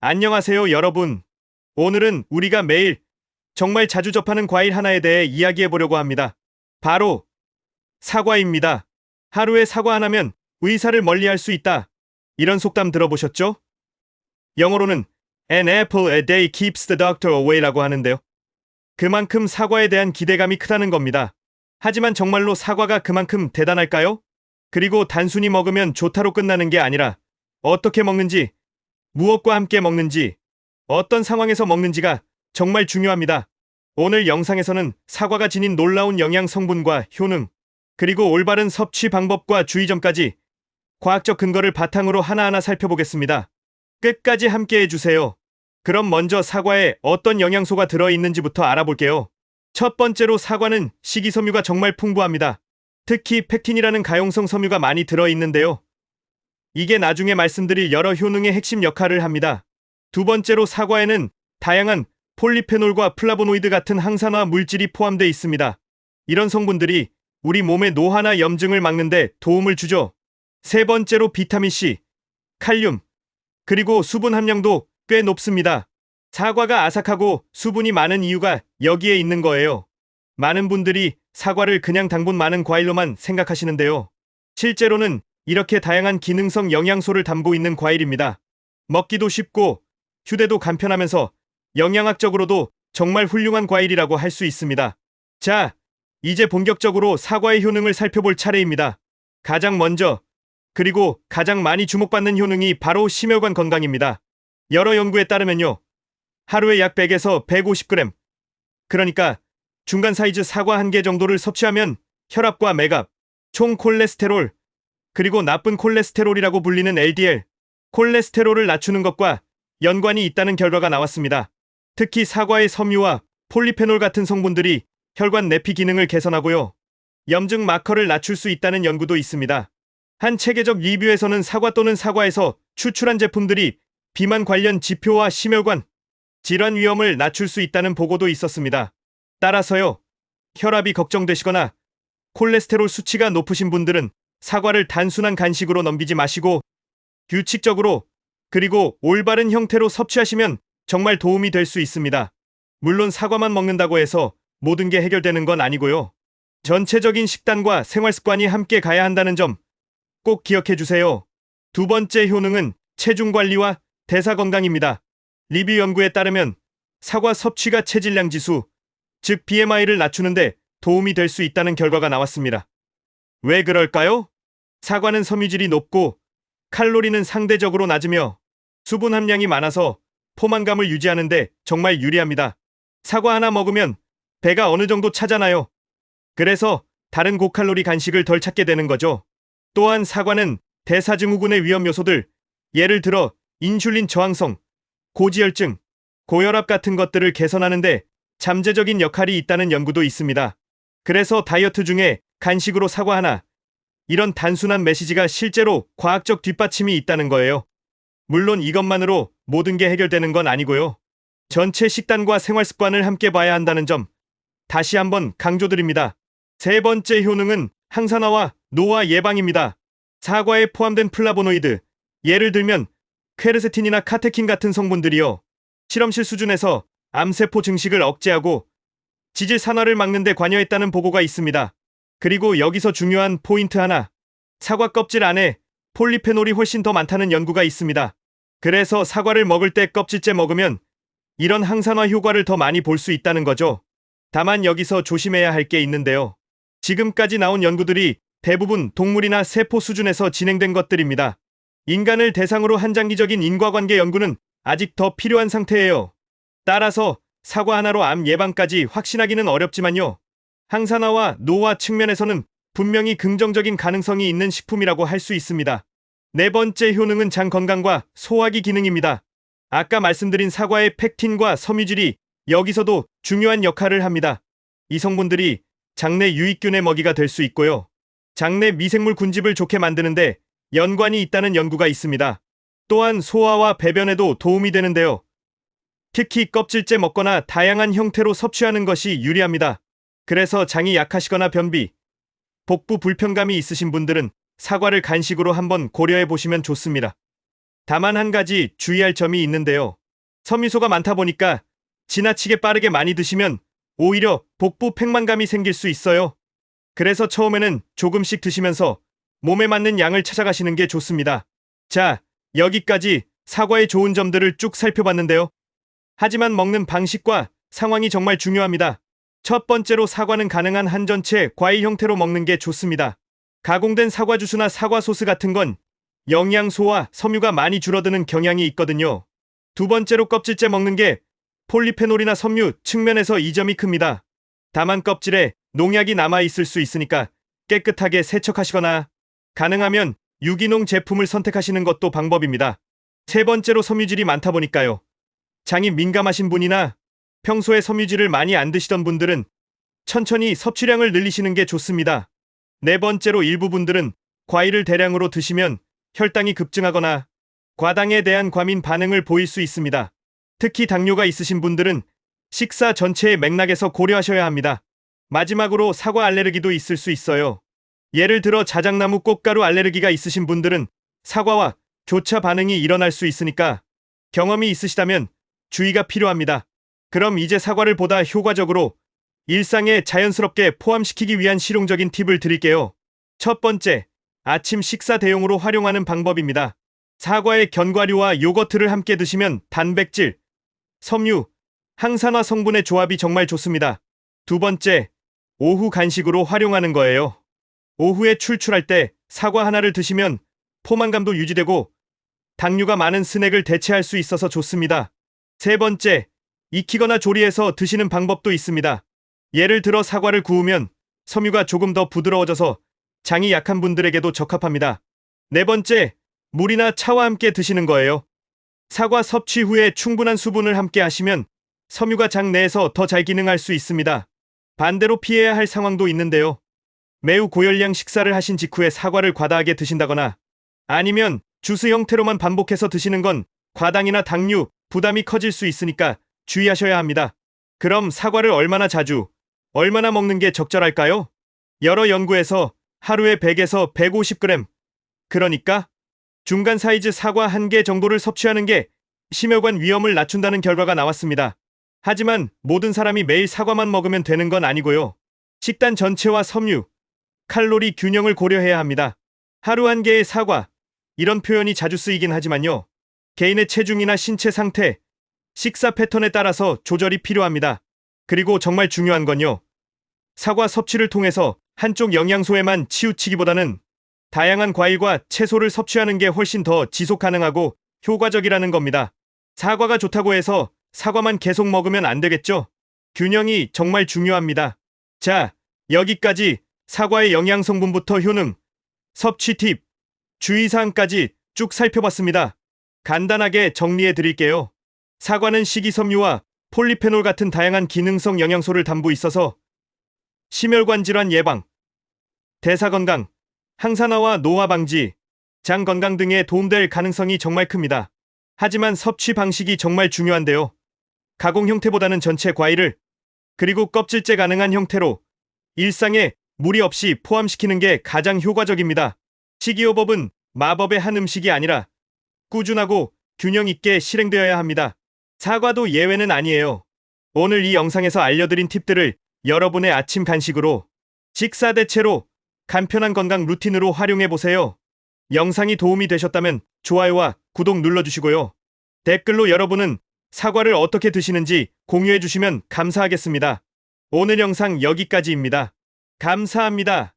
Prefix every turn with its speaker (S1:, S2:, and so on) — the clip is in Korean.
S1: 안녕하세요, 여러분. 오늘은 우리가 매일 정말 자주 접하는 과일 하나에 대해 이야기해 보려고 합니다. 바로 사과입니다. 하루에 사과 하나면 의사를 멀리할 수 있다. 이런 속담 들어보셨죠? 영어로는 An apple a day keeps the doctor away라고 하는데요. 그만큼 사과에 대한 기대감이 크다는 겁니다. 하지만 정말로 사과가 그만큼 대단할까요? 그리고 단순히 먹으면 좋다로 끝나는 게 아니라 어떻게 먹는지, 무엇과 함께 먹는지, 어떤 상황에서 먹는지가 정말 중요합니다. 오늘 영상에서는 사과가 지닌 놀라운 영양 성분과 효능, 그리고 올바른 섭취 방법과 주의점까지 과학적 근거를 바탕으로 하나하나 살펴보겠습니다. 끝까지 함께 해주세요. 그럼 먼저 사과에 어떤 영양소가 들어있는지부터 알아볼게요. 첫 번째로 사과는 식이섬유가 정말 풍부합니다. 특히 펙틴이라는 가용성 섬유가 많이 들어있는데요. 이게 나중에 말씀드릴 여러 효능의 핵심 역할을 합니다. 두 번째로 사과에는 다양한 폴리페놀과 플라보노이드 같은 항산화 물질이 포함되어 있습니다. 이런 성분들이 우리 몸의 노화나 염증을 막는 데 도움을 주죠. 세 번째로 비타민C, 칼륨, 그리고 수분 함량도 꽤 높습니다. 사과가 아삭하고 수분이 많은 이유가 여기에 있는 거예요. 많은 분들이 사과를 그냥 당분 많은 과일로만 생각하시는데요. 실제로는 이렇게 다양한 기능성 영양소를 담고 있는 과일입니다. 먹기도 쉽고 휴대도 간편하면서 영양학적으로도 정말 훌륭한 과일이라고 할 수 있습니다. 자, 이제 본격적으로 사과의 효능을 살펴볼 차례입니다. 가장 먼저, 그리고 가장 많이 주목받는 효능이 바로 심혈관 건강입니다. 여러 연구에 따르면요, 하루에 약 100에서 150g, 그러니까 중간 사이즈 사과 1개 정도를 섭취하면 혈압과 맥압, 총 콜레스테롤, 그리고 나쁜 콜레스테롤이라고 불리는 LDL, 콜레스테롤을 낮추는 것과 연관이 있다는 결과가 나왔습니다. 특히 사과의 섬유와 폴리페놀 같은 성분들이 혈관 내피 기능을 개선하고요, 염증 마커를 낮출 수 있다는 연구도 있습니다. 한 체계적 리뷰에서는 사과 또는 사과에서 추출한 제품들이 비만 관련 지표와 심혈관 질환 위험을 낮출 수 있다는 보고도 있었습니다. 따라서요, 혈압이 걱정되시거나 콜레스테롤 수치가 높으신 분들은 사과를 단순한 간식으로 넘기지 마시고 규칙적으로, 그리고 올바른 형태로 섭취하시면 정말 도움이 될 수 있습니다. 물론 사과만 먹는다고 해서 모든 게 해결되는 건 아니고요. 전체적인 식단과 생활 습관이 함께 가야 한다는 점 꼭 기억해 주세요. 두 번째 효능은 체중 관리와 대사 건강입니다. 리뷰 연구에 따르면 사과 섭취가 체질량 지수, 즉 BMI를 낮추는데 도움이 될 수 있다는 결과가 나왔습니다. 왜 그럴까요? 사과는 섬유질이 높고 칼로리는 상대적으로 낮으며 수분 함량이 많아서 포만감을 유지하는데 정말 유리합니다. 사과 하나 먹으면 배가 어느 정도 차잖아요. 그래서 다른 고칼로리 간식을 덜 찾게 되는 거죠. 또한 사과는 대사증후군의 위험 요소들, 예를 들어 인슐린 저항성, 고지혈증, 고혈압 같은 것들을 개선하는데 잠재적인 역할이 있다는 연구도 있습니다. 그래서 다이어트 중에 간식으로 사과 하나, 이런 단순한 메시지가 실제로 과학적 뒷받침이 있다는 거예요. 물론 이것만으로 모든 게 해결되는 건 아니고요. 전체 식단과 생활 습관을 함께 봐야 한다는 점 다시 한번 강조드립니다. 세 번째 효능은 항산화와 노화 예방입니다. 사과에 포함된 플라보노이드, 예를 들면 퀘르세틴이나 카테킨 같은 성분들이요, 실험실 수준에서 암세포 증식을 억제하고 지질 산화를 막는 데 관여했다는 보고가 있습니다. 그리고 여기서 중요한 포인트 하나, 사과 껍질 안에 폴리페놀이 훨씬 더 많다는 연구가 있습니다. 그래서 사과를 먹을 때 껍질째 먹으면 이런 항산화 효과를 더 많이 볼 수 있다는 거죠. 다만 여기서 조심해야 할 게 있는데요. 지금까지 나온 연구들이 대부분 동물이나 세포 수준에서 진행된 것들입니다. 인간을 대상으로 한 장기적인 인과관계 연구는 아직 더 필요한 상태예요. 따라서 사과 하나로 암 예방까지 확신하기는 어렵지만요, 항산화와 노화 측면에서는 분명히 긍정적인 가능성이 있는 식품이라고 할 수 있습니다. 네 번째 효능은 장 건강과 소화기 기능입니다. 아까 말씀드린 사과의 펙틴과 섬유질이 여기서도 중요한 역할을 합니다. 이 성분들이 장내 유익균의 먹이가 될 수 있고요, 장내 미생물 군집을 좋게 만드는데 연관이 있다는 연구가 있습니다. 또한 소화와 배변에도 도움이 되는데요. 특히 껍질째 먹거나 다양한 형태로 섭취하는 것이 유리합니다. 그래서 장이 약하시거나 변비, 복부 불편감이 있으신 분들은 사과를 간식으로 한번 고려해 보시면 좋습니다. 다만 한 가지 주의할 점이 있는데요. 섬유소가 많다 보니까 지나치게 빠르게 많이 드시면 오히려 복부 팽만감이 생길 수 있어요. 그래서 처음에는 조금씩 드시면서 몸에 맞는 양을 찾아가시는 게 좋습니다. 자, 여기까지 사과의 좋은 점들을 쭉 살펴봤는데요. 하지만 먹는 방식과 상황이 정말 중요합니다. 첫 번째로 사과는 가능한 한 전체 과일 형태로 먹는 게 좋습니다. 가공된 사과 주스나 사과 소스 같은 건 영양소와 섬유가 많이 줄어드는 경향이 있거든요. 두 번째로 껍질째 먹는 게 폴리페놀이나 섬유 측면에서 이점이 큽니다. 다만 껍질에 농약이 남아있을 수 있으니까 깨끗하게 세척하시거나 가능하면 유기농 제품을 선택하시는 것도 방법입니다. 세 번째로 섬유질이 많다 보니까요. 장이 민감하신 분이나 평소에 섬유질을 많이 안 드시던 분들은 천천히 섭취량을 늘리시는 게 좋습니다. 네 번째로 일부 분들은 과일을 대량으로 드시면 혈당이 급증하거나 과당에 대한 과민 반응을 보일 수 있습니다. 특히 당뇨가 있으신 분들은 식사 전체의 맥락에서 고려하셔야 합니다. 마지막으로 사과 알레르기도 있을 수 있어요. 예를 들어 자작나무 꽃가루 알레르기가 있으신 분들은 사과와 교차 반응이 일어날 수 있으니까 경험이 있으시다면 주의가 필요합니다. 그럼 이제 사과를 보다 효과적으로 일상에 자연스럽게 포함시키기 위한 실용적인 팁을 드릴게요. 첫 번째, 아침 식사 대용으로 활용하는 방법입니다. 사과의 견과류와 요거트를 함께 드시면 단백질, 섬유, 항산화 성분의 조합이 정말 좋습니다. 두 번째, 오후 간식으로 활용하는 거예요. 오후에 출출할 때 사과 하나를 드시면 포만감도 유지되고 당류가 많은 스낵을 대체할 수 있어서 좋습니다. 세 번째, 익히거나 조리해서 드시는 방법도 있습니다. 예를 들어 사과를 구우면 섬유가 조금 더 부드러워져서 장이 약한 분들에게도 적합합니다. 네 번째, 물이나 차와 함께 드시는 거예요. 사과 섭취 후에 충분한 수분을 함께 하시면 섬유가 장 내에서 더 잘 기능할 수 있습니다. 반대로 피해야 할 상황도 있는데요. 매우 고열량 식사를 하신 직후에 사과를 과다하게 드신다거나 아니면 주스 형태로만 반복해서 드시는 건 과당이나 당류, 부담이 커질 수 있으니까 주의하셔야 합니다. 그럼 사과를 얼마나 자주, 얼마나 먹는 게 적절할까요? 여러 연구에서 하루에 100에서 150g, 그러니까 중간 사이즈 사과 1개 정도를 섭취하는 게 심혈관 위험을 낮춘다는 결과가 나왔습니다. 하지만 모든 사람이 매일 사과만 먹으면 되는 건 아니고요. 식단 전체와 섬유, 칼로리 균형을 고려해야 합니다. 하루 1개의 사과, 이런 표현이 자주 쓰이긴 하지만요. 개인의 체중이나 신체 상태, 식사 패턴에 따라서 조절이 필요합니다. 그리고 정말 중요한 건요. 사과 섭취를 통해서 한쪽 영양소에만 치우치기보다는 다양한 과일과 채소를 섭취하는 게 훨씬 더 지속 가능하고 효과적이라는 겁니다. 사과가 좋다고 해서 사과만 계속 먹으면 안 되겠죠? 균형이 정말 중요합니다. 자, 여기까지 사과의 영양 성분부터 효능, 섭취 팁, 주의사항까지 쭉 살펴봤습니다. 간단하게 정리해 드릴게요. 사과는 식이섬유와 폴리페놀 같은 다양한 기능성 영양소를 담고 있어서 심혈관 질환 예방, 대사 건강, 항산화와 노화 방지, 장 건강 등에 도움될 가능성이 정말 큽니다. 하지만 섭취 방식이 정말 중요한데요. 가공 형태보다는 전체 과일을, 그리고 껍질째 가능한 형태로 일상에 무리 없이 포함시키는 게 가장 효과적입니다. 식이요법은 마법의 한 음식이 아니라 꾸준하고 균형 있게 실행되어야 합니다. 사과도 예외는 아니에요. 오늘 이 영상에서 알려드린 팁들을 여러분의 아침 간식으로, 식사 대체로, 간편한 건강 루틴으로 활용해보세요. 영상이 도움이 되셨다면 좋아요와 구독 눌러주시고요. 댓글로 여러분은 사과를 어떻게 드시는지 공유해주시면 감사하겠습니다. 오늘 영상 여기까지입니다. 감사합니다.